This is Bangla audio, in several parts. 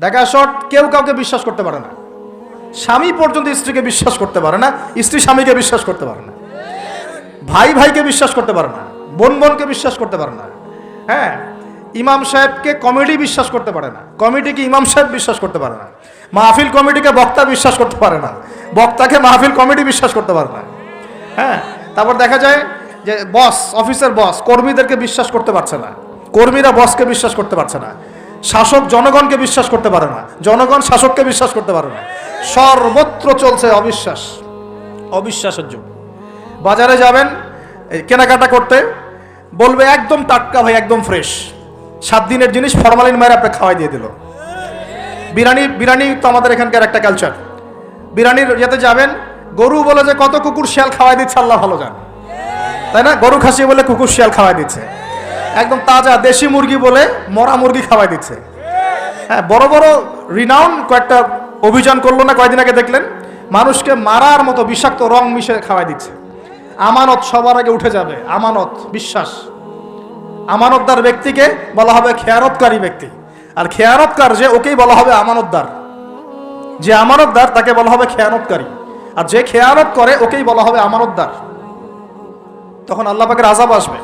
দেখা শর্ট, কেউ কাউকে বিশ্বাস করতে পারে না। স্বামী পর্যন্ত স্ত্রীকে বিশ্বাস করতে পারে না, স্ত্রী স্বামীকে বিশ্বাস করতে পারে না, ভাই ভাইকে বিশ্বাস করতে পারে না, বোন বোনকে বিশ্বাস করতে পারে না। হ্যাঁ, ইমাম সাহেবকে কমিটি বিশ্বাস করতে পারে না, কমিটিকে ইমাম সাহেব বিশ্বাস করতে পারে না, মাহফিল কমিটিকে বক্তা বিশ্বাস করতে পারে না, বক্তাকে মাহফিল কমিটি বিশ্বাস করতে পারে না। হ্যাঁ, তারপর দেখা যায় যে বস, অফিসের বস কর্মীদেরকে বিশ্বাস করতে পারছে না, কর্মীরা বসকে বিশ্বাস করতে পারছে না, শাসক জনগণকে বিশ্বাস করতে পারে না, জনগণ শাসককে বিশ্বাস করতে পারে না। সর্বত্র চলছে অবিশ্বাস, অবিশ্বাসের যুগ। বাজারে যাবেন কেনাকাটা করতে, বলবে একদম টাটকা ভাই, একদম ফ্রেশ, 7 দিনের জিনিস ফরমালিন মায়ের আপনি খাওয়াই দিয়ে দিল। বিরিয়ানি তো আমাদের এখানকার একটা কালচার। বিরিয়ানির ইয়েতে যাবেন, গরু বলে যে কত কুকুর শিয়াল খাওয়াই দিচ্ছে আল্লাহ ভালো জান, তাই না? গরু খাসি বলে কুকুর শিয়াল খাওয়াই দিচ্ছে, একদম তাজা দেশি মুরগি বলে মরা মুরগি খাওয়াই দিচ্ছে। হ্যাঁ, বড় বড় রিনাউন কয়েকটা অভিযান করলো না কয়েকদিন আগে, দেখলেন মানুষকে মারার মতো বিষাক্ত রং মিশে খাওয়াই দিচ্ছে। আমানত সবার আগে উঠে যাবে, আমানত, বিশ্বাস। আমানতদার ব্যক্তিকে বলা হবে খেয়ানতকারী ব্যক্তি, আর খেয়ানতকার যে, ওকেই বলা হবে আমানতদার। যে আমানতদার তাকে বলা হবে খেয়ানতকারী, আর যে খেয়ানত করে ওকেই বলা হবে আমানতদার। তখন আল্লাহ পাকের আযাব আসবে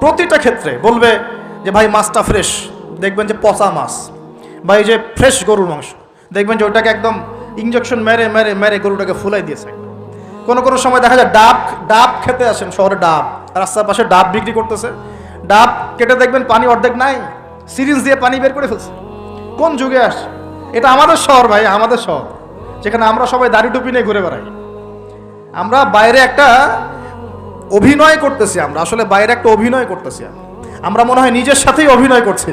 প্রতিটা ক্ষেত্রে। বলবে যে ভাই মাছটা ফ্রেশ, দেখবেন যে পচা মাছ, বা এই যে ফ্রেশ গরুর মাংস, দেখবেন যে ওইটাকে একদম ইঞ্জেকশন মেরে মেরে মেরে গরুটাকে ফুলাই দিয়েছে। কোনো সময় দেখা যায় ডাব খেতে আসেন শহরে, ডাব রাস্তার পাশে ডাব বিক্রি করতেছে, ডাব কেটে দেখবেন পানি অর্ধেক নাই, সিরিঞ্জ দিয়ে পানি বের করে ফেলছে। কোন যুগে আসে এটা? আমাদের শহর ভাই, আমাদের শহর, যেখানে আমরা সবাই দাড়ি টুপি নিয়ে ঘুরে বেড়াই। আমরা বাইরে একটা অভিনয় করতেছি, আমরা আসলে বাইরে একটা অভিনয় করতেছি। আমরা মনে হয় নিজের সাথেই অভিনয় করছি,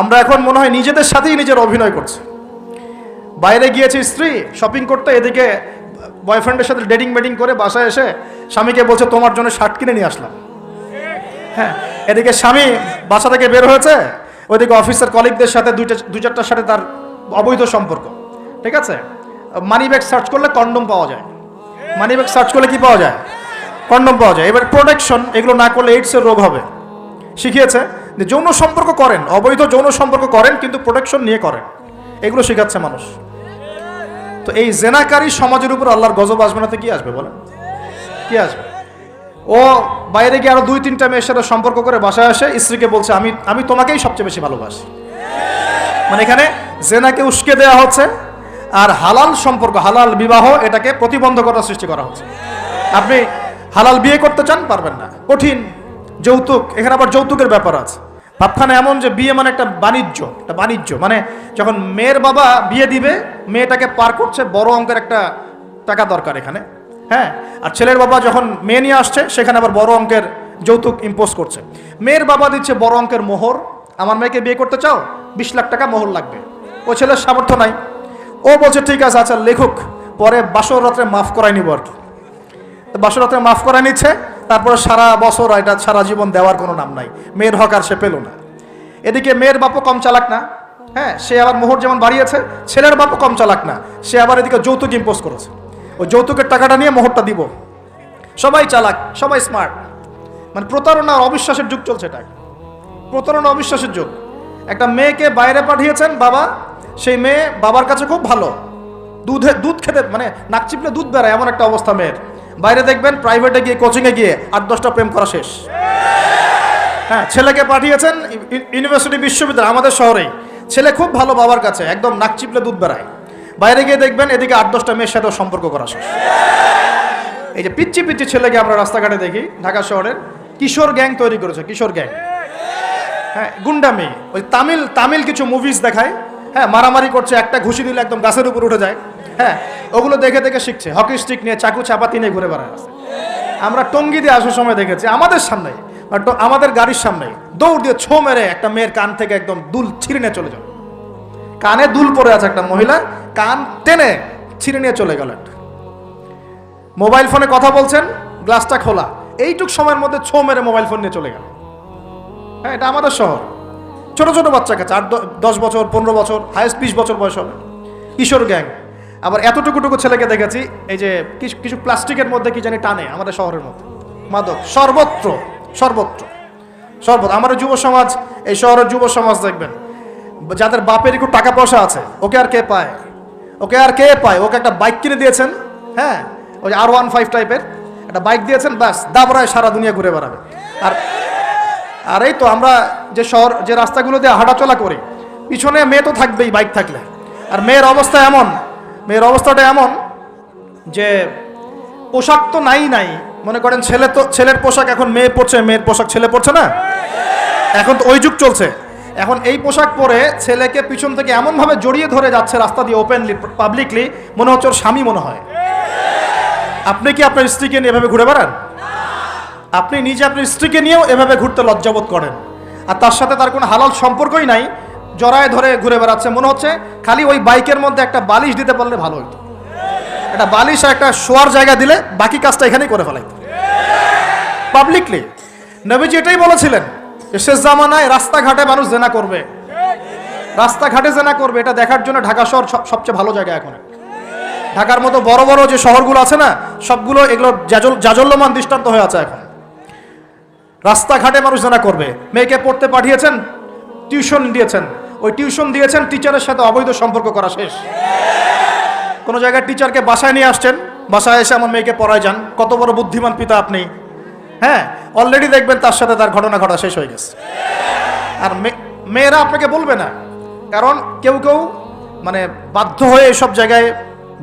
আমরা এখন মনে হয় নিজেদের সাথেই নিজের অভিনয় করছি। বাইরে গিয়েছে স্ত্রী শপিং করতে, এদিকে বয়ফ্রেন্ডের সাথে ডেটিং মেটিং করে বাসায় এসে স্বামীকে বলছে তোমার জন্য শার্ট কিনে নিয়ে আসলাম। হ্যাঁ, এদিকে স্বামী বাসা থেকে বের হয়েছে, ওইদিকে অফিসের কলিগদের সাথে দুই চারটার সাথে তার অবৈধ সম্পর্ক। ঠিক আছে, মানি ব্যাগ সার্চ করলে কন্ডম পাওয়া যায়, মানি ব্যাগ সার্চ করলে কি পাওয়া যায়? কন্ডম পাওয়া যায়। এবার প্রোটেকশন, এগুলো না করলে এইডসের রোগ হবে। শিখিয়েছে যে যৌন সম্পর্ক করেন, অবৈধ যৌন সম্পর্ক করেন, কিন্তু প্রোটেকশন নিয়ে করেন, এগুলো শেখাচ্ছে মানুষ। তো এই জেনাকারী সমাজের উপর আল্লাহর গজব আসবে না তো কি আসবে বলেন? কি আসবে? ও বাইরে গিয়ে আরো 2-3টা মেয়ের সাথে সম্পর্ক করে বাসায় আসে, স্ত্রীকে বলছে আমি তোমাকেই সবচেয়ে বেশি ভালোবাসি। মানে এখানে জেনাকে উস্কে দেওয়া হচ্ছে, আর হালাল সম্পর্ক, হালাল বিবাহ, এটাকে প্রতিবন্ধকতা সৃষ্টি করা হচ্ছে। আপনি হালাল বিয়ে করতে চান, পারবেন না, কঠিন। যৌতুক, এখানে আবার যৌতুকের ব্যাপার আছে। ভাবখানা এমন যে বিয়ে মানে একটা বাণিজ্য, মানে যখন মেয়ের বাবা বিয়ে দিবে, মেয়েটাকে পার করছে, বড় অঙ্কের একটা টাকা দরকার এখানে। হ্যাঁ, আর ছেলের বাবা যখন মেয়ে নিয়ে আসছে, সেখানে আবার বড় অঙ্কের যৌতুক ইম্পোজ করছে। মেয়ের বাবা দিচ্ছে বড় অঙ্কের মোহর, আমার মেয়েকে বিয়ে করতে চাও, 20 লাখ টাকা মোহর লাগবে। ও ছেলের সামর্থ্য নাই, ও বলছে ঠিক আছে, আচ্ছা লেখুক, পরে বাসর রাত্রে মাফ করাই নিব আর কি। বাসর রাত্রে মাফ করাই নিচ্ছে, তারপরে সারা বছর, এটা সারা জীবন দেওয়ার কোনো নাম নাই, মেয়ের হক আর সে পেল না। এদিকে মেয়ের বাপও কম চালাক না, হ্যাঁ, সে আবার মোহর যেমন বাড়িয়েছে, ছেলের বাপও কম চালাক না, সে আবার এদিকে যৌতুক ইম্পোজ করেছে। ওই যৌতুকের টাকাটা নিয়ে মোহরটা দিব। সবাই চালাক, সবাই স্মার্ট। মানে প্রতারণা আর অবিশ্বাসের যুগ চলছে, এটা প্রতারণা অবিশ্বাসের যুগ। একটা মেয়েকে বাইরে পাঠিয়েছেন বাবা, সেই মেয়ে বাবার কাছে খুব ভালো, দুধ খেতে মানে নাক চিপলে দুধ বেড়ায়, এমন একটা অবস্থা মেয়ের। বাইরে দেখবেন প্রাইভেটে গিয়ে, কোচিংয়ে গিয়ে 8-10টা প্রেম করা শেষ। হ্যাঁ, ছেলেকে পাঠিয়েছেন ইউনিভার্সিটি, বিশ্ববিদ্যালয়, আমাদের শহরেই, ছেলে খুব ভালো বাবার কাছে, একদম নাক চিপলে দুধ বেড়ায়। বাইরে গিয়ে দেখবেন এদিকে 8-10টা মেয়ের সাথেও সম্পর্ক করা শেষ। এই যে পিচ্ছি ছেলেকে আমরা রাস্তাঘাটে দেখি, ঢাকা শহরের কিশোর গ্যাং তৈরি করেছে, কিশোর গ্যাং। হ্যাঁ, গুন্ডামি, ওই তামিল কিছু মুভিজ দেখায়। হ্যাঁ, মারামারি করছে, একটা ঘুষি দিলে একদম গাছের উপর উঠে যায়। হ্যাঁ, ওগুলো দেখে দেখে শিখছে, হকি স্টিক নিয়ে, চাকু চাপাতি নিয়ে ঘুরে বেড়ায়। আমরা টঙ্গী দিয়ে আসার সময় দেখেছি, আমাদের সামনে, আমাদের গাড়ির সামনে দৌড় দিয়ে ছো মেরে একটা মেয়ের কান থেকে একদম দুল ছিঁড়ে নিয়ে চলে যাবে। কানে দুল পরে আছে একটা মহিলা, কান টেনে ছিঁড়ে নিয়ে চলে গেল। মোবাইল ফোনে কথা বলছেন, গ্লাসটা খোলা, এইটুক সময়ের মধ্যে ছো মেরে মোবাইল ফোন নিয়ে চলে গেল। হ্যাঁ, এটা আমাদের শহর। ছোট ছোট বাচ্চা কাছে 8-10 বছর, 15 বছর, হাইস্ট 20 বছর বয়স হবে, কিশোর গ্যাং। আবার এতটুকু ছেলেকে দেখেছি, এই যে কিছু প্লাস্টিকের মধ্যে কি জানি টানে, আমাদের শহরের মধ্যে মাদক, সর্বত্র। আমাদের যুব সমাজ, এই শহরের যুব সমাজ দেখবেন যাদের বাপের একটু টাকা পয়সা আছে, ওকে আর কে পায়? ওকে আর কে পায়? ওকে একটা বাইক কিনে দিয়েছেন, হ্যাঁ, ওই R15 টাইপের একটা বাইক দিয়েছেন, ব্যাস দাবড়ায় সারা দুনিয়া ঘুরে বেড়াবে। আর এই তো আমরা যে শহর, যে রাস্তাগুলো দিয়ে হাঁটাচলা করি, পিছনে মেয়ে তো থাকবেই বাইক থাকলে। আর মেয়ের অবস্থাটা এমন যে পোশাক তো নাই। মনে করেন ছেলের পোশাক এখন মেয়ে পরছে, মেয়ের পোশাক ছেলে পরছে না, এখন তো ওই যুগ চলছে। এখন এই পোশাক পরে ছেলেকে পিছন থেকে এমনভাবে জড়িয়ে ধরে যাচ্ছে রাস্তা দিয়ে, ওপেনলি, পাবলিকলি, মনে হচ্ছে ওর স্বামী মনে হয়। আপনি কি আপনার স্ত্রীকে নিয়ে এভাবে ঘুরে বেড়ান? আপনি নিজে আপনার স্ত্রীকে নিয়েও এভাবে ঘুরতে লজ্জাবোধ করেন, আর তার সাথে তার কোনো হালাল সম্পর্কই নাই, জড়ায় ধরে ঘুরে বেড়াচ্ছে। মনে হচ্ছে খালি ওই বাইকের মধ্যে একটা বালিশ দিতে পারলে ভালো হতো, একটা বালিশ আর একটা শোয়ার জায়গা দিলে বাকি কাজটা এখানেই করে ফেলাইতো পাবলিকলি। নবীজি এটাই বলেছিলেন যে শেষ জামানায় রাস্তাঘাটে মানুষ জেনা করবে, রাস্তাঘাটে জেনা করবে। এটা দেখার জন্য ঢাকা শহর সবচেয়ে ভালো জায়গা। এখন ঢাকার মতো বড় বড় যে শহরগুলো আছে না, সবগুলো এগুলো জাজল্যমান দৃষ্টান্ত হয়ে আছে। এখন রাস্তাঘাটে মানুষ জেনা করবে। মেয়েকে পড়তে পাঠিয়েছেন, টিউশন দিয়েছেন, ওই টিউশন দিয়েছেন, টিচারের সাথে অবৈধ সম্পর্ক করা শেষ। কোনো জায়গায় টিচারকে বাসায় নিয়ে আসছেন, বাসায় এসে আমার মেয়েকে পড়ায় যান। কত বড় বুদ্ধিমান পিতা আপনি, হ্যাঁ, অলরেডি দেখবেন তার সাথে তার ঘটনা ঘটা শেষ হয়ে গেছে। আর মেয়েরা আপনাকে বলবে না, কারণ কেউ মানে বাধ্য হয়ে এসব জায়গায়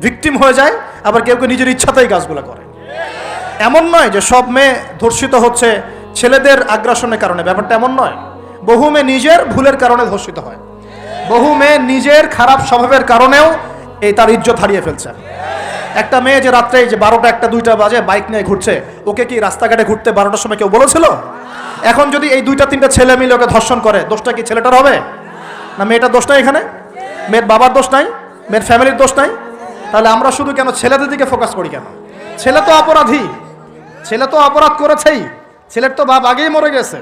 ভিকটিম হয়ে যায়, আবার কেউ নিজের ইচ্ছাতেই কাজগুলো করে। এমন নয় যে সব মেয়ে ধর্ষিত হচ্ছে ছেলেদের আগ্রাসনের কারণে, ব্যাপারটা এমন নয়। বহু মেয়ে নিজের ভুলের কারণে ধর্ষিত হয়, বহু মেয়ে নিজের খারাপ স্বভাবের কারণেও তার ইজ্জত হারিয়ে ফেলছে। একটা মেয়ে যে রাত্রে যে 12টা 1টা 2টা বাজে বাইক নিয়ে ঘুরছে, ওকে কি রাস্তাঘাটে ঘুরতে 12টার সময় কেউ বলেছিল? এখন যদি এই 2টা 3টা ছেলে মিলে ওকে ধর্ষণ করে, দোষটা কি ছেলেটার হবে না মেয়েটার দোষ নাই? এখানে মেয়ের বাবার দোষ নাই, মেয়ের ফ্যামিলির দোষ নাই? তাহলে আমরা শুধু কেন ছেলেদের দিকে ফোকাস করি কেন? ছেলে তো অপরাধী, ছেলে তো অপরাধ করেছেই, ছেলের তো বাপ আগেই মরে গেছে।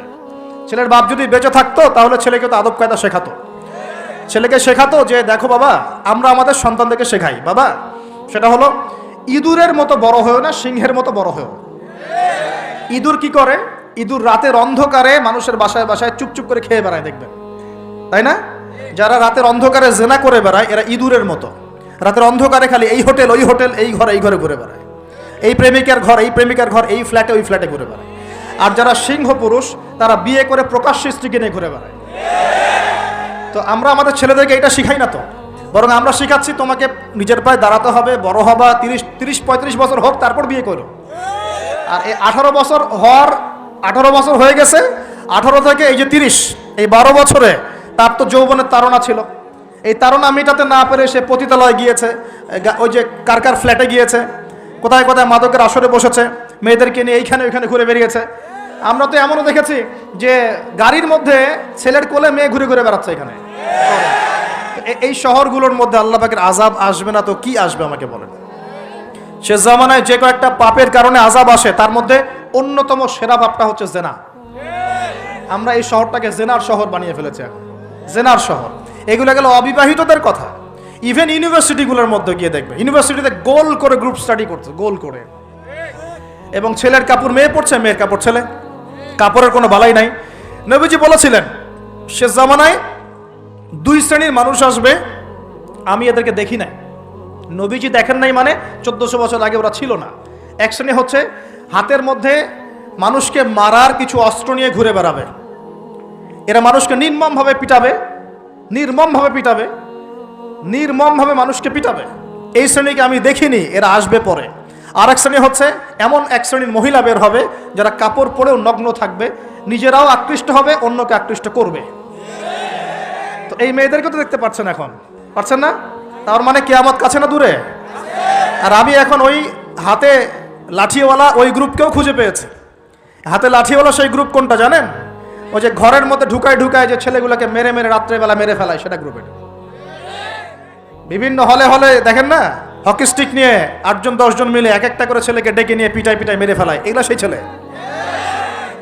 ছেলের বাপ যদি বেঁচে থাকতো তাহলে ছেলেকে তো আদব কায়দা শেখাতো, ছেলেকে শেখাতো যে দেখো বাবা, আমরা আমাদের সন্তানদেরকে শেখাই বাবা, সেটা হলো ইঁদুরের মতো বড় হয়েও না, সিংহের মতো বড় হয়েও। ইঁদুর কি করে? ইঁদুর রাতের অন্ধকারে মানুষের বাসায় বাসায় চুপচুপ করে খেয়ে বেড়ায়, দেখবেন, তাই না? যারা রাতের অন্ধকারে জেনা করে বেড়ায়, এরা ইঁদুরের মতো। রাতের অন্ধকারে খালি এই হোটেল ওই হোটেল, এই ঘরে ঘুরে বেড়ায়, এই প্রেমিকার ঘর এই প্রেমিকার ঘর, এই ফ্ল্যাটে ওই ফ্ল্যাটে ঘুরে বেড়ায়। আর যারা সিংহ পুরুষ, তারা বিয়ে করে প্রকাশ্যে স্ত্রীকে নিয়ে ঘুরে বেড়ায়। তো আমরা আমাদের ছেলেদেরকে এটা শিখাই না তো, বরং আমরা শিখাচ্ছি তোমাকে নিজের পায়ে দাঁড়াতে হবে, বড় হবা, 30-35 বছর হোক, তারপর বিয়ে করো। আর এই 18 বছর হয়ে গেছে, 18 থেকে এই যে 30, এই 12 বছরে তার তো যৌবনের তাড়না ছিল। এই তাড়না মেটাতে না পেরে সে পতিতালয়ে গিয়েছে, ওই যে কার ফ্ল্যাটে গিয়েছে, কোথায় কোথায় মাদকের আসরে বসেছে, মেয়েদেরকে নিয়ে এইখানে ওইখানে ঘুরে বেরিয়েছে। আমরা তো এমনও দেখেছি যে গাড়ির মধ্যে ছেলের কোলে মেয়ে ঘুরে ঘুরে বেড়াচ্ছে এখানে। এই শহরগুলোর মধ্যে আল্লাহ পাকের আযাব আসবে না তো কি আসবে আমাকে বলেন? শেষ জামানায় যে কয়েকটা পাপের কারণে আযাব আসে, তার মধ্যে অন্যতম সেরা পাপটা হচ্ছে জেনা। আমরা এই শহরটাকে জেনার শহর বানিয়ে ফেলেছি এখন, জেনার শহর। এগুলো গেল অবিবাহিতদের কথা। ইভেন ইউনিভার্সিটিগুলোর মধ্যে গিয়ে দেখবে, ইউনিভার্সিটিতে গোল করে গ্রুপ স্টাডি করছে, গোল করে, এবং ছেলের কাপড় মেয়ে পড়ছে, মেয়ের কাপড় ছেলে, কাপড়ের কোনো বালাই নাই। নবীজি বলেছিলেন শেষ জামানায় 2 শ্রেণীর মানুষ আসবে, আমি এদেরকে দেখি নাই। নবীজি দেখেন নাই মানে 1400 বছর আগে ওরা ছিল না। এক শ্রেণী হচ্ছে হাতের মধ্যে মানুষকে মারার কিছু অস্ত্র নিয়ে ঘুরে বেড়াবে, এরা মানুষকে নির্মমভাবে পিটাবে, নির্মমভাবে মানুষকে পিটাবে। এই শ্রেণীকে আমি দেখিনি, এরা আসবে পরে। আর এক শ্রেণী হচ্ছে এমন এক শ্রেণীর মহিলা বের হবে, যারা কাপড় পরেও নগ্ন থাকবে, নিজেরাও আকৃষ্ট হবে, অন্যকে আকৃষ্ট করবে। তো এই মেয়েদেরকে তো দেখতে পাচ্ছেন, এখন পাচ্ছেন না? তার মানে কিয়ামত কাছে না দূরে? আর আমি এখন ওই হাতে লাঠিওয়ালা ওই গ্রুপকেও খুঁজে পেয়েছি। হাতে লাঠিওয়ালা সেই গ্রুপ কোনটা জানেন? ওই যে ঘরের মধ্যে ঢুকায় যে ছেলেগুলোকে মেরে রাত্রেবেলা মেরে ফেলায়, সেটা গ্রুপের। বিভিন্ন হলে দেখেন না, হকি স্টিক নিয়ে 8-10 জন মিলে এক একটা করে ছেলেকে ডেকে নিয়ে পিটাই মেরে ফেলায়, এগুলা সেই ছেলে।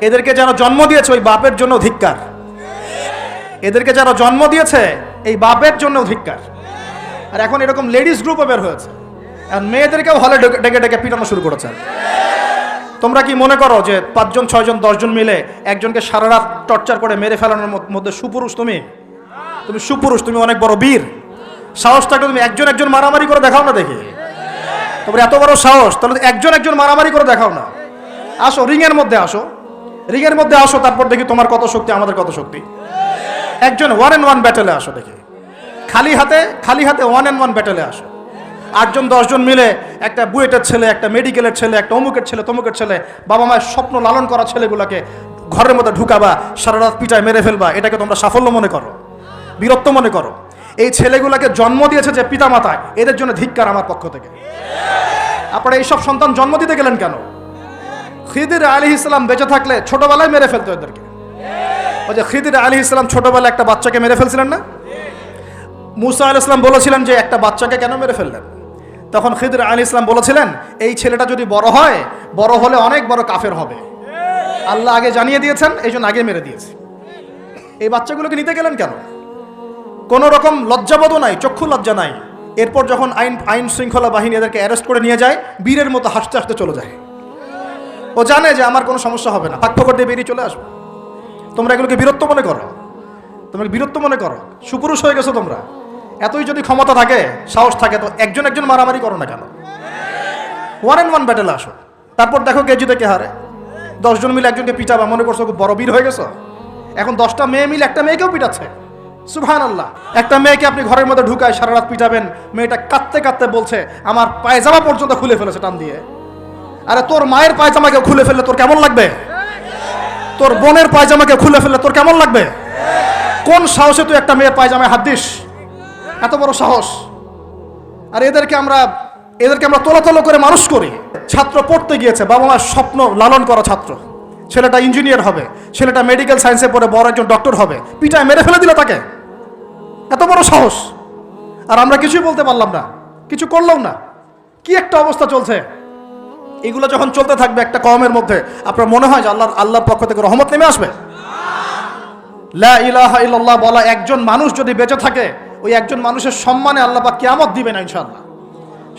এদেরকে যারা জন্ম দিয়েছে ওই বাপের জন্য ধিক্কার, এদেরকে যারা জন্ম দিয়েছে এই বাপের জন্য ধিক্কার। আর এখন এরকম লেডিস গ্রুপও বের হয়েছে, আর মেয়েদেরকেও হলে ডেকে পিটানো শুরু করেছে। তোমরা কি মনে করো যে 5 জন 6 জন 10 জন মিলে একজনকে সারা রাত টর্চার করে মেরে ফেলানোর মধ্যে সুপুরুষ তুমি? তুমি সুপুরুষ, তুমি অনেক বড় বীর, সাহস থাকলে তুমি একজন একজন মারামারি করে দেখাও না দেখি। তারপরে এত বড় সাহস, তাহলে একজন একজন মারামারি করে দেখাও না। আসো রিংয়ের মধ্যে আসো, রিংয়ের মধ্যে আসো, তারপর দেখি তোমার কত শক্তি, আমাদের কত শক্তি। একজন 1-on-1 ব্যাটেলে আসো দেখি, খালি হাতে 1-on-1 ব্যাটেলে আসো। 8জন 10জন মিলে একটা বুয়েটের ছেলে, একটা মেডিকেলের ছেলে, একটা অমুকের ছেলে, তমুকের ছেলে, বাবা মায়ের স্বপ্ন লালন করা ছেলেগুলোকে ঘরের মধ্যে ঢুকাবা, সারা রাত পিটায় মেরে ফেলবা, এটাকে তোমরা সাফল্য মনে করো, বীরত্ব মনে করো? এই ছেলেগুলোকে জন্ম দিয়েছে যে পিতা মাতা, এদের জন্য ধিক্কার আমার পক্ষ থেকে। আপনারা এইসব সন্তান জন্ম দিতে গেলেন কেন? খিদির আলাইহিস সালাম বেঁচে থাকলে ছোটবেলায় মেরে ফেলতো এদেরকে। ওই যে খিদির আলাইহিস সালাম ছোটবেলায় একটা বাচ্চাকে মেরে ফেলছিলেন না? মুসা আলাইহিস সালাম বলেছিলেন যে একটা বাচ্চাকে কেন মেরে ফেললেন? তখন খিদির আলাইহিস সালাম বলেছিলেন, এই ছেলেটা যদি বড় হয়, বড় হলে অনেক বড় কাফের হবে। আল্লাহ আগে জানিয়ে দিয়েছেন, এই জন্য আগে মেরে দিয়েছে। এই বাচ্চাগুলোকে নিতে গেলেন কেন? কোনো রকম লজ্জাবোধও নাই, চক্ষু লজ্জা নাই। এরপর যখন আইন শৃঙ্খলা বাহিনী এদেরকে অ্যারেস্ট করে নিয়ে যায়, বীরের মতো হাসতে হাসতে চলে যায়। ও জানে যে আমার কোনো সমস্যা হবে না, ফাঁক ফোকর দিয়ে বেরিয়ে চলে আসবো। তোমরা এগুলোকে বীরত্ব মনে করো, তোমরা বীরত্ব মনে করো? সুপুরুষ হয়ে গেছো তোমরা। এতই যদি ক্ষমতা থাকে, সাহস থাকে, তো একজন একজন মারামারি করো না কেন? 1-on-1 ব্যাটেলে আসো, তারপর দেখো কে জিতে কে হারে। 10 জন মিলে একজনকে পিটাবা, মনে করছো খুব বড় বীর হয়ে গেছো? এখন 10টা মেয়ে মিলে একটা মেয়েকেও পিটাচ্ছে। সুবহানাল্লাহ। একটা মেয়েকে আপনি ঘরের মধ্যে ঢুকায় সারা রাত পিটাবেন, মেয়েটা কাঁদতে কাঁদতে বলছে আমার পায়জামা পর্যন্ত খুলে ফেলেছে টান দিয়ে। আরে তোর মায়ের পায়জামাকে খুলে ফেললে তোর কেমন লাগবে? তোর বোনের পায়জামাকে খুলে ফেললে তোর কেমন লাগবে? কোন সাহসে তুই একটা মেয়ের পায়জামায় হাত দিস? এত বড় সাহস! আর এদেরকে আমরা তোলাতলো করে মানুষ করি। ছাত্র পড়তে গিয়েছে, বাবা মার স্বপ্ন লালন করা ছাত্র, ছেলেটা ইঞ্জিনিয়ার হবে, ছেলেটা মেডিকেল সায়েন্সে পড়ে বড় একজন ডক্টর হবে, পিটায় মেরে ফেলে দিল তাকে। এত বড় সাহস! আর আমরা কিছুই বলতে পারলাম না, কিছু করলাম না। কি একটা অবস্থা চলছে! এগুলো যখন চলতে থাকবে একটা কওমের মধ্যে, আপনার মনে হয় যে আল্লাহর পক্ষ থেকে রহমত নেমে আসবে? লা ইলাহা ইল্লাল্লাহ বলা একজন মানুষ যদি বেঁচে থাকে, ওই একজন মানুষের সম্মানে আল্লাহ পাক কিয়ামত দিবে না ইনশাআল্লাহ।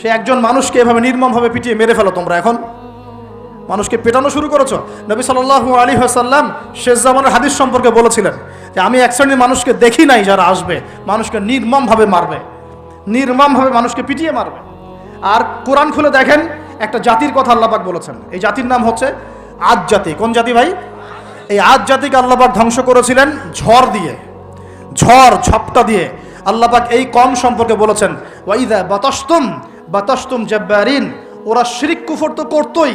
সে একজন মানুষকে এভাবে নির্মমভাবে পিটিয়ে মেরে ফেলো তোমরা। এখন মানুষকে পেটানো শুরু করেছো। নবী সাল্লাল্লাহু আলাইহি ওয়াসাল্লাম শেষ জামানের হাদিস সম্পর্কে বলেছিলেন যে আমি এক শ্রেণীর মানুষকে দেখি নাই যারা আসবে মানুষকে নির্মমভাবে মারবে, নির্মমভাবে মানুষকে পিটিয়ে মারবে। আর কোরআন খুলে দেখেন, একটা জাতির কথা আল্লাহ পাক বলেছেন। এই জাতির নাম হচ্ছে আদ জাতি। কোন জাতি ভাই? এই আদ জাতিকে আল্লাহ পাক ধ্বংস করেছিলেন ঝড় দিয়ে, ঝপটা দিয়ে। আল্লাহ পাক এই কম সম্পর্কে বলেছেন ওয়াইদা বাতাসতুম জাব্বারিন, ওরা শিরক কুফর তো করতোই,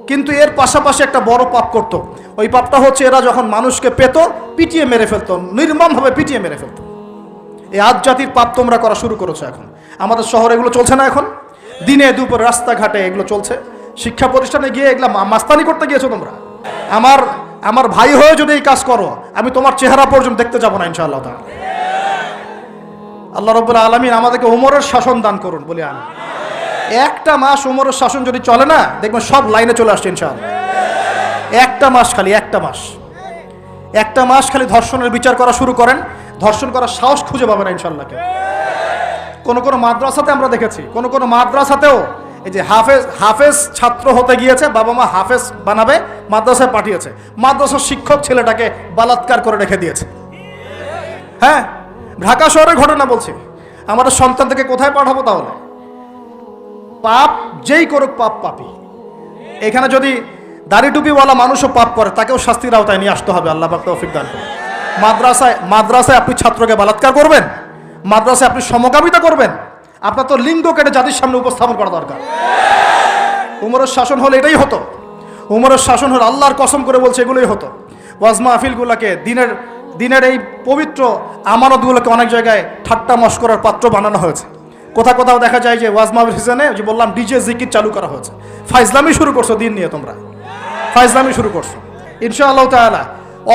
কিন্তু এর পাশাপাশি একটা বড় পাপ করত। ওই পাপটা হচ্ছে এরা যখন মানুষকে পেত, পিটিয়ে মেরে ফেলতো, নির্মমভাবে পিটিয়ে মেরে ফেলতো। এই আদ জাতির পাপ তোমরা করা শুরু করেছো। এখন আমাদের শহরে এগুলো চলছে না? এখন দিনে দুপুরে রাস্তাঘাটে এগুলো চলছে। শিক্ষা প্রতিষ্ঠানে গিয়ে এগুলো মাস্তানি করতে গিয়েছো তোমরা। আমার ভাই হয়ে যদি এই কাজ করো, আমি তোমার চেহারা পর্যন্ত দেখতে যাবো না ইনশাআল্লাহ তাআলা। আল্লাহ রাব্বুল আলামিন আমাদেরকে ওমরের শাসন দান করুন বলে আমি। একটা মাস ওমরের শাসন যদি চলে না, দেখবেন সব লাইনে চলে আসছে ইনশাআল্লাহ। একটা মাস খালি ধর্ষণের বিচার করা শুরু করেন, ধর্ষণ করার সাহস খুঁজে পাবে না ইনশাআল্লাহ কেউ। কোন মাদ্রাসাতে আমরা দেখেছি, কোন মাদ্রাসাতেও এই যে হাফেজ ছাত্র হতে গিয়েছে, বাবা মা হাফেজ বানাবে, মাদ্রাসায় পাঠিয়েছে, মাদ্রাসার শিক্ষক ছেলেটাকে বালাৎকার করে রেখে দিয়েছে। হ্যাঁ, ঢাকা শহরের ঘটনা বলছি। আমাদের সন্তানকে কোথায় পাঠাবো তাহলে? পাপ যেই করুক, পাপী। এখানে যদি দাড়ি টুপিওয়ালা মানুষও পাপ করে, তাকেও শাস্তির আওতায় নিয়ে আসতে হবে। আল্লাহ পাক তৌফিক দান করুন। মাদ্রাসায় আপনি ছাত্রকে বালাৎকার করবেন? মাদ্রাসায় আপনি সমকামিতা করবেন? আপনার তো লিঙ্গ কেটে জাতির সামনে উপস্থাপন করা দরকার। উমরের শাসন হলে এটাই হতো। উমরের শাসন হলে আল্লাহর কসম করে বলছে এগুলোই হতো। ওয়াজ মাহফিলগুলোকে, দিনের এই পবিত্র আমানতগুলোকে অনেক জায়গায় ঠাট্টা মশকরার পাত্র বানানো হয়েছে। কোথাও দেখা যায় যে ওয়াজ মাহফিল সিজনে যে বললাম ডিজে জিকির চালু করা হয়েছে। ফাইজলামি শুরু করছো দিন নিয়ে, তোমরা ফাইজলামি শুরু করছো। ইনশাআল্লাহ তাআলা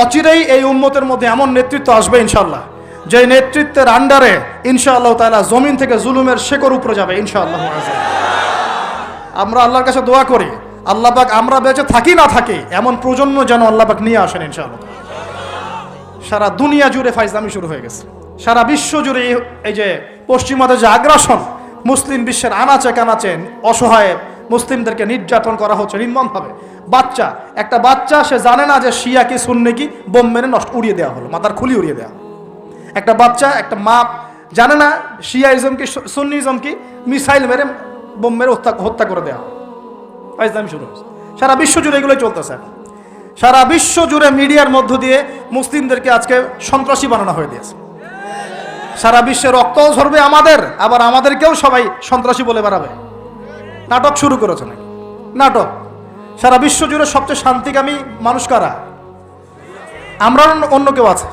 অচিরেই এই উম্মতের মধ্যে এমন নেতৃত্ব আসবে ইনশাআল্লাহ, যে নেতৃত্বের আন্ডারে ইনশাআল্লাহ তাআলা জমিন থেকে জুলুমের শেকড় উপরে যাবে ইনশাআল্লাহ। আমরা আল্লাহর কাছে দোয়া করি, আল্লাহ পাক আমরা বেঁচে থাকি না থাকি এমন প্রজন্ম যেন আল্লাহ পাক নিয়ে আসেন ইনশাআল্লাহ। সারা দুনিয়া জুড়ে ফাইজলামি শুরু হয়ে গেছে, সারা বিশ্ব জুড়ে এই যে পশ্চিমাদের যে আগ্রাসন, মুসলিম বিশ্বের আনাচে কানাচে অসহায় মুসলিমদেরকে নির্যাতন করা হচ্ছে নির্মমভাবে। একটা বাচ্চা সে জানে না যে শিয়া কি সুন্নি কি, বোম মেরে উড়িয়ে দেওয়া হলো, মাথার খুলি উড়িয়ে দেওয়া। একটা বাচ্চা, একটা মা জানে না শিয়াইজম কি সুন্নিজম কি, মিসাইল মেরে বোম মেরে হত্যা করে দেওয়া হয়। শুরু সারা বিশ্ব জুড়ে এগুলোই চলতেছে। সারা বিশ্ব জুড়ে মিডিয়ার মধ্য দিয়ে মুসলিমদেরকে আজকে সন্ত্রাসী বানানো হয়ে দিয়েছে। সারা বিশ্বে রক্তও ঝরবে আমাদের, আবার আমাদেরকেও সবাই সন্ত্রাসী বলে বেড়াবে। নাটক শুরু করেছে নাকি? নাটক। সারা বিশ্ব জুড়ে সবচেয়ে শান্তিকামী মানুষ কারা? আমরা, অন্য কেউ আছে?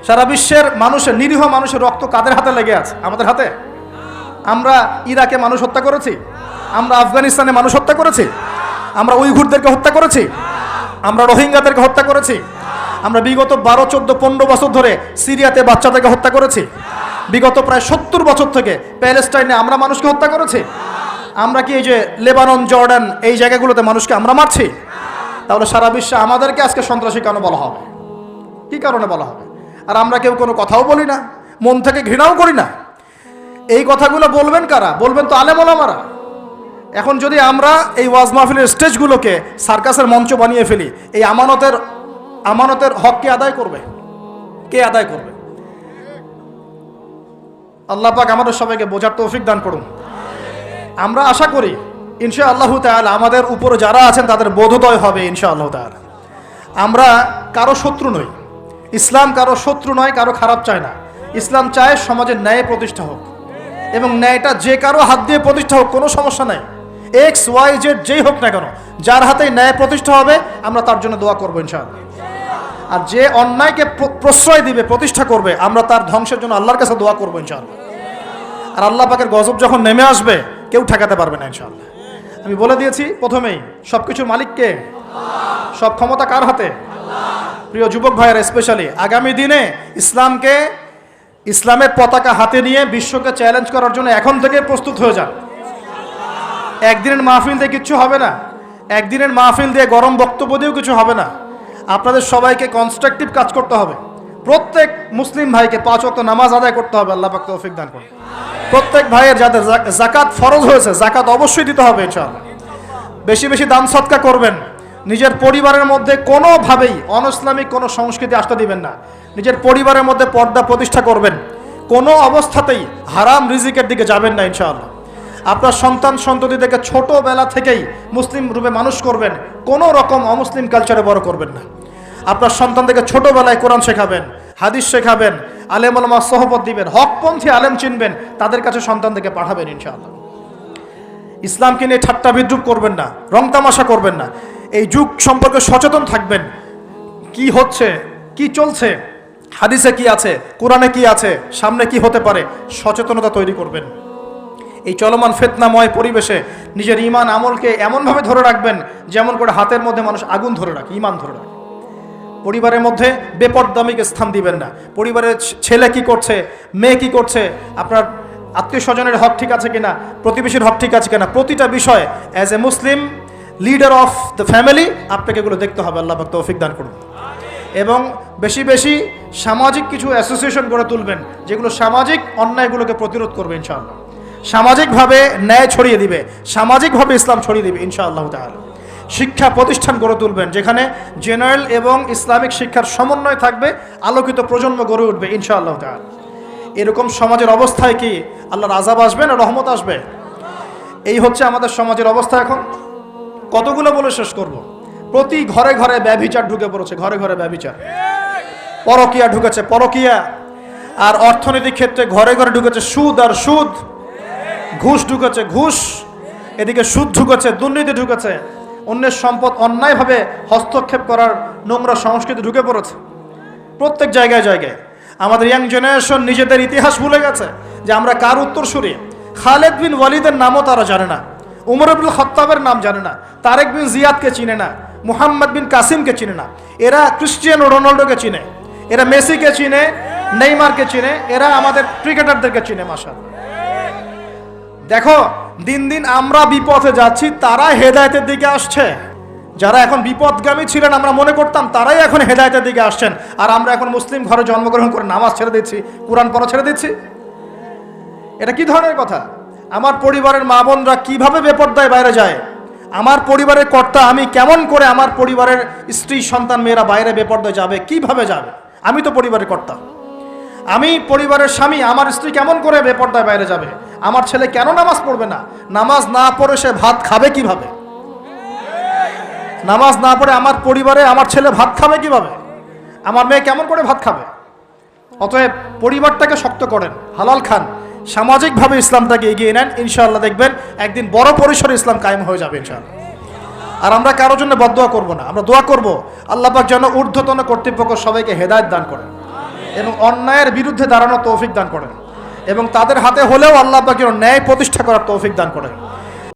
সারা বিশ্বের মানুষের, নিরীহ মানুষের রক্ত কাদের হাতে লেগে আছে? আমাদের হাতে। আমরা ইরাকে মানুষ হত্যা করেছি? আমরা আফগানিস্তানে মানুষ হত্যা করেছি? আমরা উইঘুরদেরকে হত্যা করেছি? আমরা রোহিঙ্গাদেরকে হত্যা করেছি? আমরা বিগত 12, 14, 15 বছর ধরে সিরিয়াতে বাচ্চাদেরকে হত্যা করেছি? বিগত প্রায় 70 বছর থেকে প্যালেস্টাইনে আমরা মানুষকে হত্যা করেছি? আমরা কি এই যে লেবানন, জর্ডান এই জায়গাগুলোতে মানুষকে আমরা মারছি? তাহলে সারা বিশ্বে আমাদেরকে আজকে সন্ত্রাসী কেন বলা হবে? কি কারণে বলা হবে? আর আমরা কেউ কোনো কথাও বলি না, মন থেকে ঘৃণাও করি না। এই কথাগুলো বলবেন কারা? বলবেন তো আলেম ওলামারা। এখন যদি আমরা এই ওয়াজ মাহফিলের স্টেজগুলোকে সার্কাসের মঞ্চ বানিয়ে ফেলি, এই আমানতের হক কে আদায় করবে? কে আদায় করবে? আল্লাহ পাক আমাদের সবাইকে বোঝার তৌফিক দান করুন। আমরা আশা করি ইনশাআল্লাহু তাআলা আমাদের উপরে যারা আছেন তাদের বোধোদয় হবে ইনশাআল্লাহু তাআলা। আমরা কারো শত্রু নই। ইসলাম কারো শত্রু নয়, কারো খারাপ চায় না। ইসলাম চায় সমাজের ন্যায় প্রতিষ্ঠা হোক, এবং ন্যায়টা যে কারো হাত দিয়ে প্রতিষ্ঠা হোক, কোনো সমস্যা নাই। এক্স ওয়াই জেড যেই হোক না কেন, যার হাতে ন্যায় প্রতিষ্ঠা হবে আমরা তার জন্য দোয়া করবো ইনশাআল্লাহ। আর যে অন্যায়কে প্রশ্রয় দিবে, প্রতিষ্ঠা করবে, আমরা তার ধ্বংসের জন্য আল্লাহর কাছে দোয়া করবো ইনশাআল্লাহ। আর আল্লাহ পাকের গজব যখন নেমে আসবে কেউ ঠেকাতে পারবে না ইনশাআল্লাহ। আমি বলে দিয়েছি প্রথমেই, সবকিছুর মালিক কে? সব ক্ষমতা কার হাতে? প্রিয় যুবক ভাইয়েরা, স্পেশালি আগামী দিনে ইসলামের পতাকা হাতে নিয়ে বিশ্বকে চ্যালেঞ্জ করার জন্য এখন থেকে প্রস্তুত হয়ে যান। একদিনের মাহফিল দিয়ে কিচ্ছু হবে না, একদিনের মাহফিল দিয়ে গরম বক্তব্য দিয়েও কিছু হবে না। আপনাদের সবাইকে কনস্ট্রাকটিভ কাজ করতে হবে। প্রত্যেক মুসলিম ভাইকে 5 ওয়াক্ত নামাজ আদায় করতে হবে। আল্লাহ পাক তৌফিক দান করুন। প্রত্যেক ভাইয়ের যাদের যাকাত ফরজ হয়েছে, যাকাত অবশ্যই দিতে হবে ইনশাআল্লাহ। বেশি বেশি দান সদকা করবেন। নিজের পরিবারের মধ্যে কোনোভাবেই অনইসলামিক কোনো সংস্কৃতি আসতে দিবেন না। নিজের পরিবারের মধ্যে পর্দা প্রতিষ্ঠা করবেন। কোনো অবস্থাতেই হারাম রিজিকের দিকে যাবেন না ইনশাআল্লাহ। আপনার সন্তান সন্ততিদেরকে ছোটোবেলা থেকেই মুসলিম রূপে মানুষ করবেন, কোনো রকম অমুসলিম কালচারে বড় করবেন না। আপনার সন্তানদেরকে ছোটোবেলায় কোরআন শেখাবেন, হাদিস শেখাবেন, আলেম ওলামা সোহবত দিবেন, হকপন্থী আলেম চিনবেন, তাদের কাছে সন্তানদেরকে পাঠাবেন ইনশাআল্লাহ। ইসলামকে নিয়ে ঠাট্টা বিদ্রুপ করবেন না, রং তামাশা করবেন না। এই যুগ সম্পর্কে সচেতন থাকবেন। কি হচ্ছে, কি চলছে, হাদিসে কি আছে, কোরআনে কি আছে, সামনে কি হতে পারে, সচেতনতা তৈরি করবেন। এই চলমান ফিতনাময় পরিবেশে নিজের ঈমান আমলকে এমনভাবে ধরে রাখবেন যেমন করে হাতের মধ্যে মানুষ আগুন ধরে রাখে, ঈমান ধরে রাখে। পরিবারের মধ্যে বেপরদামিকে স্থান দিবেন না। পরিবারের ছেলে কি করছে, মেয়ে কি করছে, আপনার আত্মীয় স্বজনের হক ঠিক আছে কিনা, প্রতিবেশীর হক ঠিক আছে কিনা, প্রতিটা বিষয় as a Muslim leader of the family আপনাকে এগুলো দেখতে হবে। আল্লাহ পাক তৌফিক দান করুন। এবং বেশি বেশি সামাজিক কিছু অ্যাসোসিয়েশন গড়ে তুলবেন যেগুলো সামাজিক অন্যায়গুলোকে প্রতিরোধ করবে ইনশাআল্লাহ। সামাজিকভাবে ন্যায় ছড়িয়ে দিবে, সামাজিকভাবে ইসলাম ছড়িয়ে দিবে ইনশাআল্লাহ তাআলা। শিক্ষা প্রতিষ্ঠান গড়ে তুলবেন যেখানে জেনারেল এবং ইসলামিক শিক্ষার সমন্বয় থাকবে, আলোকিত প্রজন্ম গড়ে উঠবে ইনশাআল্লাহ তাআলা। এরকম সমাজের অবস্থায় কি আল্লাহর আযাব আসবে না রহমত আসবে? এই হচ্ছে আমাদের সমাজের অবস্থা। এখন কতগুলো বলে শেষ করব। প্রতি ঘরে ঘরে ব্যভিচার ঢুকে পড়েছে, ঘরে ঘরে ব্যভিচার, পরকিয়া ঢুকেছে, পরকিয়া। আর অর্থনৈতিক ক্ষেত্রে ঘরে ঘরে ঢুকেছে সুদ আর সুদ, ঘুষ ঢুকেছে ঘুষ, এদিকে সুদ ঢুকেছে, দুর্নীতি ঢুকেছে, অন্যের সম্পদ অন্যায়ভাবে হস্তক্ষেপ করার নোংরা সংস্কৃতি ঢুকে পড়েছে প্রত্যেক জায়গায় জায়গায়। আমাদের ইয়াং জেনারেশন নিজেদের ইতিহাস ভুলে গেছে যে আমরা কার উত্তরসূরি। খালেদ বিন ওয়ালিদের নামও তারা জানে না, উমর ইবনুল খাত্তাবের নাম জানে না, তারেক বিন জিয়াদকে চিনে না, মুহাম্মদ বিন কাসিমকে চিনে না। এরা ক্রিস্টিয়ানো রোনাল্ডোকে চিনে, এরা মেসিকে চিনে, নেইমারকে চিনে, এরা আমাদের ক্রিকেটারদেরকে চিনে। মাশাআল্লাহ, দেখো দিন দিন আমরা বিপথে যাচ্ছি, তারা হেদায়েতের দিকে আসছে। যারা এখন বিপদগামী ছিলেন আমরা মনে করতাম, তারাই এখন হেদায়েতের দিকে আসছেন। আর আমরা এখন মুসলিম ঘরে জন্মগ্রহণ করে নামাজ ছেড়ে দিচ্ছি, কোরআন পড়া ছেড়ে দিচ্ছি। এটা কি ধরনের কথা? আমার পরিবারের মা বোনরা কিভাবে বেপরদায় বাইরে যায়? আমার পরিবারের কর্তা আমি কেমন করে আমার পরিবারের স্ত্রী সন্তান মেয়েরা বাইরে বেপরদায় যাবে? কিভাবে যাবে? আমি তো পরিবারের কর্তা। আমি পরিবারের স্বামী, আমার স্ত্রী কেমন করে বেপর্দায় বাইরে যাবে? আমার ছেলে কেন নামাজ পড়বে না? নামাজ না পড়ে সে ভাত খাবে কিভাবে? নামাজ না পড়ে আমার পরিবারে আমার ছেলে ভাত খাবে কিভাবে? আমার মেয়ে কেমন করে ভাত খাবে? অতএব পরিবারটাকে শক্ত করেন, হালাল খান, সামাজিকভাবে ইসলামটাকে এগিয়ে নেন, ইনশাআল্লাহ দেখবেন একদিন বড় পরিসরে ইসলাম কায়েম হয়ে যাবে ইনশাআল্লাহ। আর আমরা কারোর জন্য বদদোয়া করব না, আমরা দোয়া করব আল্লাহ পাক যেন ঊর্ধ্বতন কর্তৃপক্ষ সবাইকে হেদায়েত দান করেন এবং অন্যায়ের বিরুদ্ধে দাঁড়ানোর তৌফিক দান করেন এবং তাদের হাতে হলেও আল্লাহ পাক যেন ন্যায় প্রতিষ্ঠা করার তৌফিক দান করেন।